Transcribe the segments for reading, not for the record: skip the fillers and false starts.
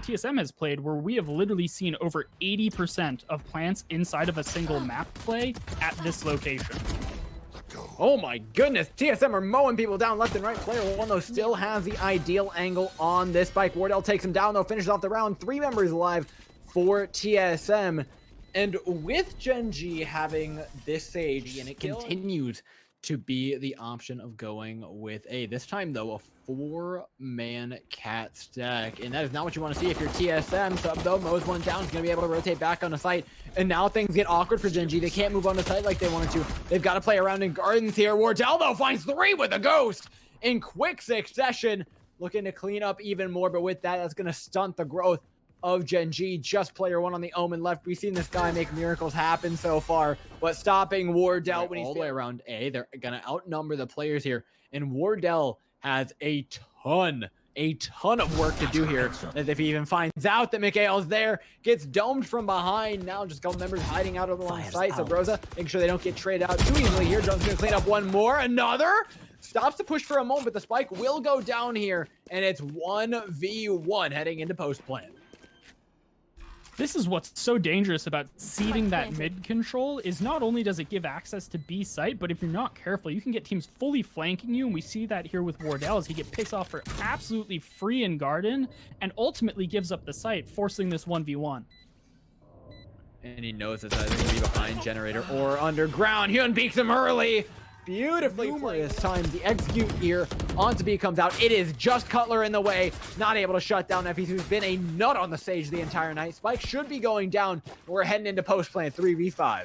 TSM has played, where we have literally seen over 80% of plants inside of a single map play at this location. Oh my goodness, TSM are mowing people down left and right. Player1 though still has the ideal angle on this spike. Wardell takes him down though, finishes off the round. 3 members alive for TSM. And with Gen.G having this Sage, and it continues to be the option of going with this time though, a 4-man cat stack. And that is not what you want to see if you're TSM. Sub though, mows one down, is going to be able to rotate back on the site. And now things get awkward for Gen.G. They can't move on the site like they wanted to. They've got to play around in gardens here. Wardell though finds 3 with a ghost in quick succession. Looking to clean up even more, but with that, that's going to stunt the growth of Gen.G. Just Player1 on the Omen left. We've seen this guy make miracles happen so far, but stopping Wardell when he's all the way around A. They're gonna outnumber the players here, and Wardell has a ton of work to do here, as if he even finds out that MkaeL's there, gets domed from behind. Now just a couple members hiding out of the line of sight. Subroza making sure they don't get traded out too easily here. Jones gonna clean up one more, another. Stops to push for a moment, but the spike will go down here, and it's 1v1 heading into post plant. This is what's so dangerous about seeding that mid control, is not only does it give access to B site, but if you're not careful, you can get teams fully flanking you, and we see that here with Wardell as he gets picked off for absolutely free in garden, and ultimately gives up the site, forcing this 1v1. And he knows it's either going to be behind generator or underground. Huynh beats him early. Beautifully numerous times the execute here onto B comes out. It is just Cutler in the way, not able to shut down effys, who's been a nut on the Sage the entire night. Spike should be going down. We're heading into post plant 3v5.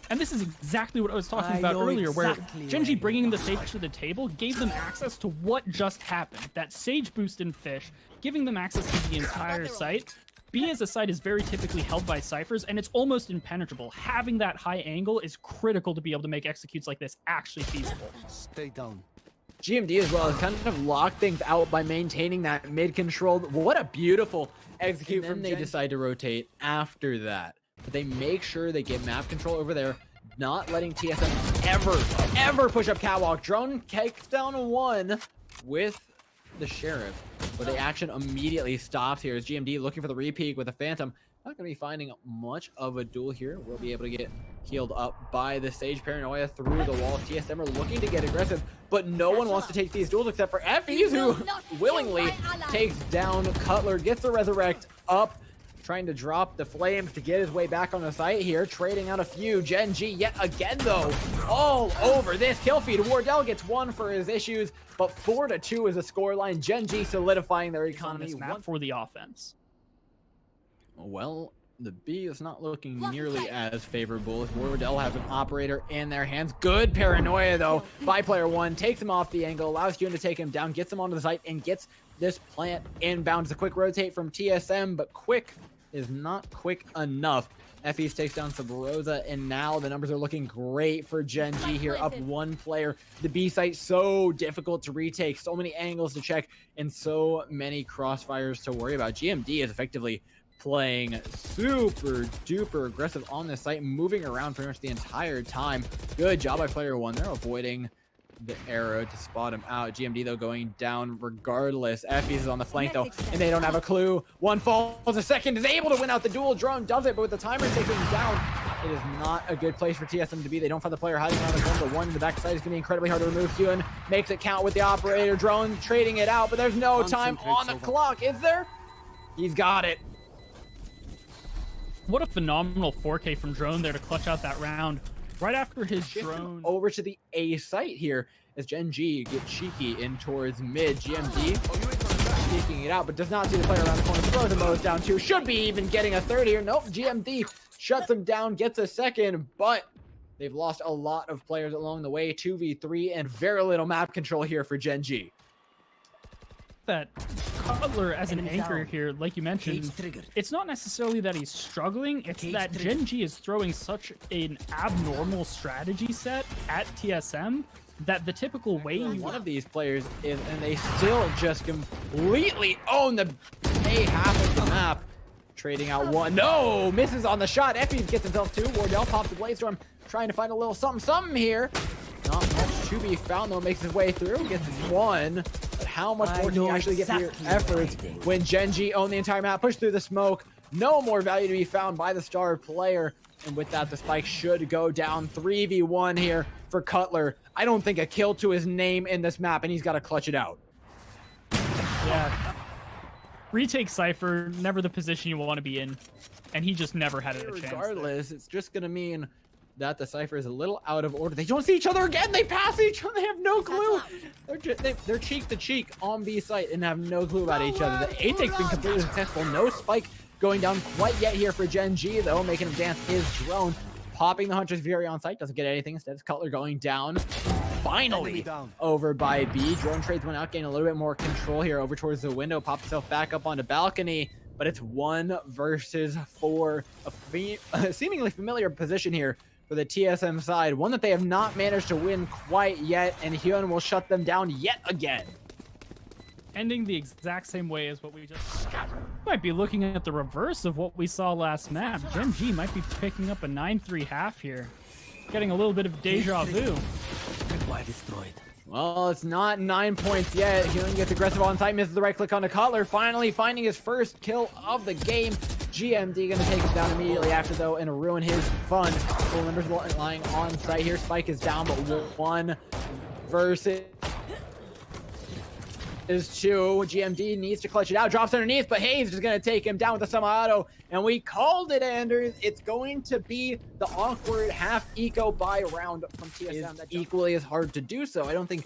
And this is exactly what I was talking about earlier, where Gen.G bringing the Sage to the table gave them access to what just happened. That Sage boost in Fish, giving them access to the entire site. B as a site is very typically held by Cyphers, and it's almost impenetrable. Having that high angle is critical to be able to make executes like this actually feasible. Stay down. GMD as well has kind of locked things out by maintaining that mid control. What a beautiful execute from them. They decide to rotate after that, but they make sure they get map control over there, not letting TSM ever push up catwalk. Drone takes down 1 with the Sheriff, but the action immediately stops here as GMD looking for the repeat with a Phantom. Not going to be finding much of a duel here. We'll be able to get healed up by the Sage. Paranoia through the wall. TSM are looking to get aggressive, but no one wants to take these duels except for effys, who willingly takes down Cutler, gets the resurrect up, trying to drop the flames to get his way back on the site here, trading out a few. Gen.G yet again though, all over this kill feed. Wardell gets 1 for his issues, but 4-2 is the scoreline. Gen.G solidifying their economy map for the offense. Well, the B is not looking nearly as favorable as Wardell has an operator in their hands. Good paranoia though by Player1, takes him off the angle, allows Huynh to take him down, gets him onto the site, and gets this plant inbound. It's a quick rotate from TSM, but quick is not quick enough. effys takes down Subroza, and now the numbers are looking great for Gen.G here, up 1 player. The B site so difficult to retake, so many angles to check, and so many crossfires to worry about. GMD is effectively playing super duper aggressive on this site, moving around pretty much the entire time. Good job by Player1. They're avoiding the arrow to spot him out. GMD though going down regardless. effys is on the flank though, and they don't have a clue. 1 falls, a second is able to win out the duel. Drone does it, but with the timer taking him down, it is not a good place for TSM to be. They don't find the player hiding around the corner. The 1 in the backside is going to be incredibly hard to remove. Huynh makes it count with the operator. Drone trading it out, but there's no time on the clock, is there? He's got it. What a phenomenal 4K from Drone there to clutch out that round. Right after his drone over to the A site here as Gen.G get cheeky in towards mid. GMD sneaking it out, but does not see the player around the corner. Throws the modes down 2. Should be even getting a 3rd here. Nope, GMD shuts him down, gets a 2nd, but they've lost a lot of players along the way. 2v3 and very little map control here for Gen.G. That Cutler as an anchor here, like you mentioned, it's not necessarily that he's struggling, it's that Gen.G is throwing such an abnormal strategy set at TSM that the typical way one of these players is, and they still just completely own the A half of the map. Trading out 1. No! Misses on the shot. effys gets himself 2. Wardell pops the Blaze Storm, trying to find a little something here. Not much to be found though. Makes his way through. Gets 1. But how much more can you actually get for your efforts when Gen.G own the entire map, push through the smoke, no more value to be found by the star player. And with that, the spike should go down. 3v1 here for Cutler. I don't think a kill to his name in this map, and he's got to clutch it out. Yeah. Retake Cypher, never the position you want to be in, and he just never had a chance. Regardless, it's just going to mean that the Cypher is a little out of order. They don't see each other again. They pass each other. They have no clue. They're cheek to cheek on B site and have no clue about each other. The A-Take's been completely successful. No spike going down quite yet here for Gen.G, though, making him dance his drone. Popping the Hunter's Fury on site, doesn't get anything. Instead, it's Cutler going down. Finally over by B. Drone trades went out, getting a little bit more control here over towards the window. Pops himself back up onto balcony, but it's 1 versus 4. A seemingly familiar position here for the TSM side. One that they have not managed to win quite yet, and huynh will shut them down yet again. Ending the exact same way as what we just might be looking at the reverse of what we saw last map. Gen.G might be picking up a 9-3 half here. Getting a little bit of deja vu. Destroyed. Well, it's not 9 points yet. huynh gets aggressive on site, misses the right click on the Cutler, finally finding his first kill of the game. GMD gonna take him down immediately after, though, and ruin his fun. Full numbers lying on site here. Spike is down, but 1 versus is 2. GMD needs to clutch it out, drops underneath, but hazed is going to take him down with the semi-auto, and we called it, Anders. It's going to be the awkward half eco buy round from TSM. That's equally as hard to do so. I don't think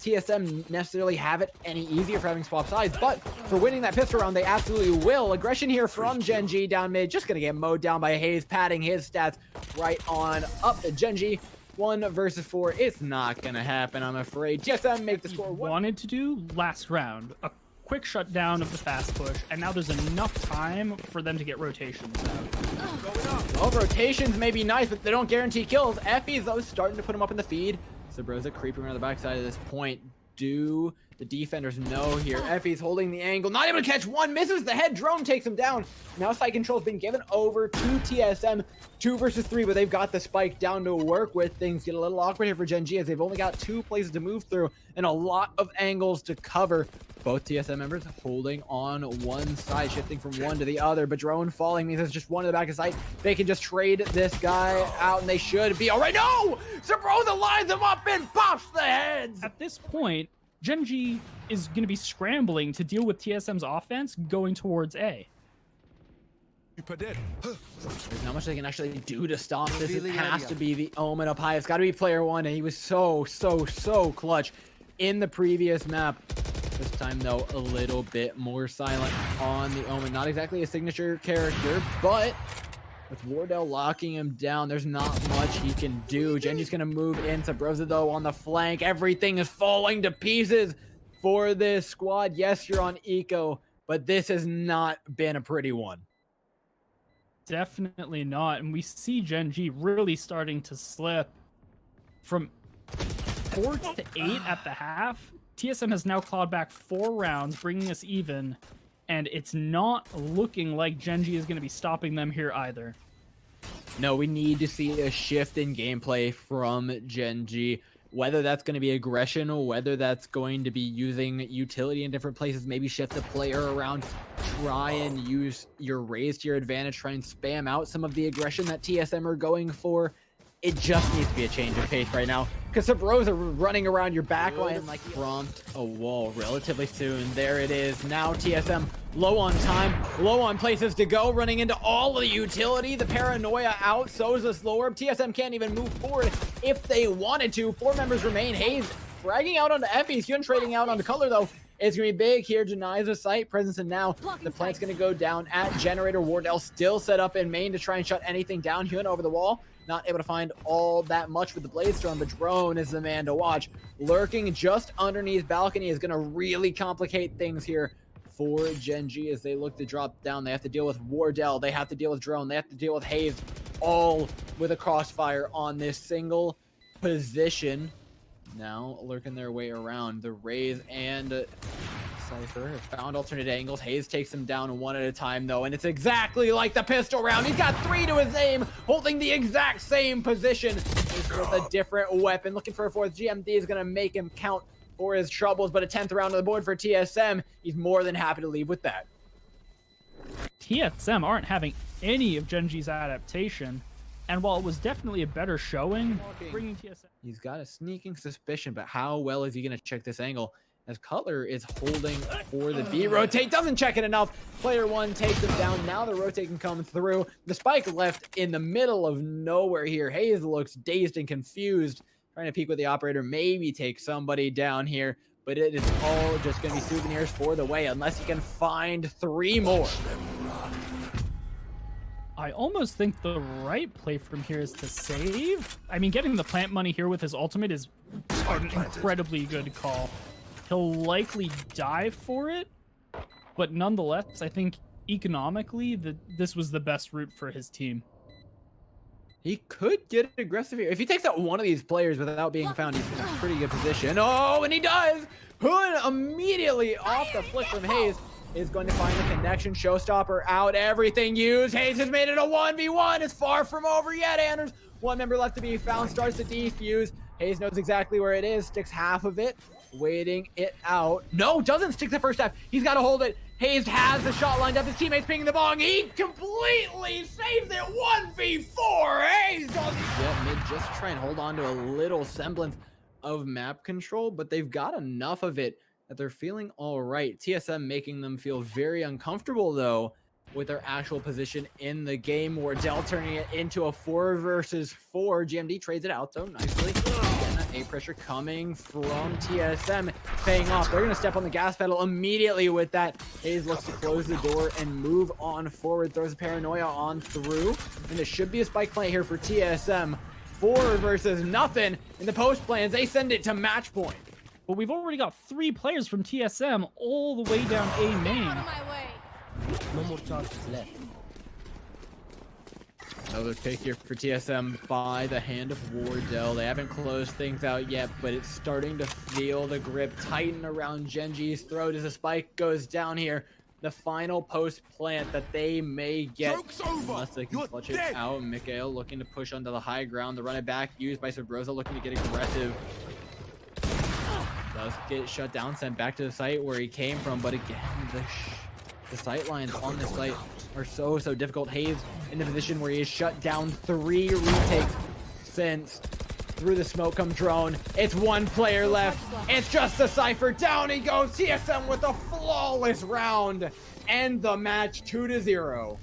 TSM necessarily have it any easier for having swap sides, but for winning that pistol round, they absolutely will. Aggression here from Gen.G down mid, just going to get mowed down by hazed, padding his stats right on up. Gen.G 1 versus 4. It's not gonna happen, I'm afraid. TSM make the score. Wanted to do last round a quick shutdown of the fast push, and now there's enough time for them to get rotations out. Well, rotations may be nice, but they don't guarantee kills. effys, though, starting to put him up in the feed. Subroza creeping around the backside of this point. Do the defenders know here? effys holding the angle, not able to catch one, misses the head, drone takes him down. Now site control's been given over to TSM. 2 versus 3, but they've got the spike down to work with. Things get a little awkward here for Gen.G as they've only got 2 places to move through and a lot of angles to cover. Both TSM members holding on one side, shifting from one to the other, but drone falling means there's just one in the back of sight. They can just trade this guy out, and they should be all right. No! Subroza lines them up and pops the heads! At this point, Gen.G is going to be scrambling to deal with TSM's offense going towards A. There's not much they can actually do to stop this. It has to be the Omen up high. It's got to be player1, and he was so clutch in the previous map. This time, though, a little bit more silent on the Omen. Not exactly a signature character, but with Wardell locking him down, there's not much he can do. Gen.G's going to move in. Subroza, though, on the flank. Everything is falling to pieces for this squad. Yes, you're on eco, but this has not been a pretty one. Definitely not. And we see Gen.G really starting to slip from 4 to 8 at the half. TSM has now clawed back 4 rounds, bringing us even, and it's not looking like Gen.G is going to be stopping them here either. No, we need to see a shift in gameplay from Gen.G. Whether that's going to be aggression or whether that's going to be using utility in different places, maybe shift the player around, try and use your raise to your advantage, try and spam out some of the aggression that TSM are going for. It just needs to be a change of pace right now, because Subroza running around your backline like prompt a wall relatively soon. There it is. Now TSM low on time, low on places to go, running into all of the utility. The paranoia out, so is the slow orb. TSM can't even move forward if they wanted to. 4 members remain. hazed fragging out onto effys. huynh trading out onto Cutler, though. It's going to be big here. Denies the site presence, and now the plant's going to go down at generator. Wardell still set up in main to try and shut anything down. huynh over the wall. Not able to find all that much with the Blade Storm, but drone is the man to watch. Lurking just underneath balcony is going to really complicate things here for Gen.G as they look to drop down. They have to deal with Wardell. They have to deal with drone. They have to deal with hazed, all with a crossfire on this single position. Now lurking their way around. The Raze and Cypher have found alternate angles. hazed takes them down 1 at a time, though, and it's exactly like the pistol round. He's got 3 to his aim, holding the exact same position. He's with a different weapon, looking for a 4th. GMD is going to make him count for his troubles, but a 10th round on the board for TSM. He's more than happy to leave with that. TSM aren't having any of Gen.G's adaptation, and while it was definitely a better showing, bringing TSM... He's got a sneaking suspicion, but how well is he going to check this angle? As Cutler is holding for the B rotate, doesn't check it enough. Player1 takes him down. Now the rotate can come through. The spike left in the middle of nowhere here. hazed looks dazed and confused, trying to peek with the operator, maybe take somebody down here, but it is all just going to be souvenirs for the way, unless he can find 3 more. I almost think the right play from here is to save. I mean, getting the plant money here with his ultimate is an incredibly good call. He'll likely die for it, but nonetheless, I think economically this was the best route for his team. He could get aggressive here. If he takes out one of these players without being found, he's in a pretty good position. Oh, and he does! huynh immediately off the flick from hazed is going to find the connection. Showstopper out, everything used. hazed has made it a 1v1. It's far from over yet, Anders. One member left to be found, starts to defuse. hazed knows exactly where it is, sticks half of it, waiting it out. No, doesn't stick the first half. He's got to hold it. hazed has the shot lined up. His teammates pinging the bong. He completely saves it. 1v4. hazed on the mid, just try and hold on to a little semblance of map control, but they've got enough of it that they're feeling all right. TSM making them feel very uncomfortable, though, with their actual position in the game. Wardell turning it into a 4 versus 4. GMD trades it out, though, nicely. Again, that A pressure coming from TSM, paying off. They're going to step on the gas pedal immediately with that. hazed looks to close the door and move on forward. Throws a paranoia on through. And it should be a spike play here for TSM. 4 versus nothing in the post plans. They send it to match point. But we've already got 3 players from TSM all the way down A main. Out of my way. No more charges left. Another pick here for TSM by the hand of Wardell. They haven't closed things out yet, but it's starting to feel the grip tighten around Gen.G's throat as the spike goes down here. The final post plant that they may get, unless they can clutch it out. MkaeL looking to push onto the high ground. The run it back used by Subroza, looking to get aggressive. Does get shut down, sent back to the site where he came from, but again, the sight lines on this site are so difficult. hazed in the position where he is shut down. 3 retakes since through the smoke come drone. It's 1 player left. It's just a Cypher. Down he goes. TSM with a flawless round. End the match 2-0.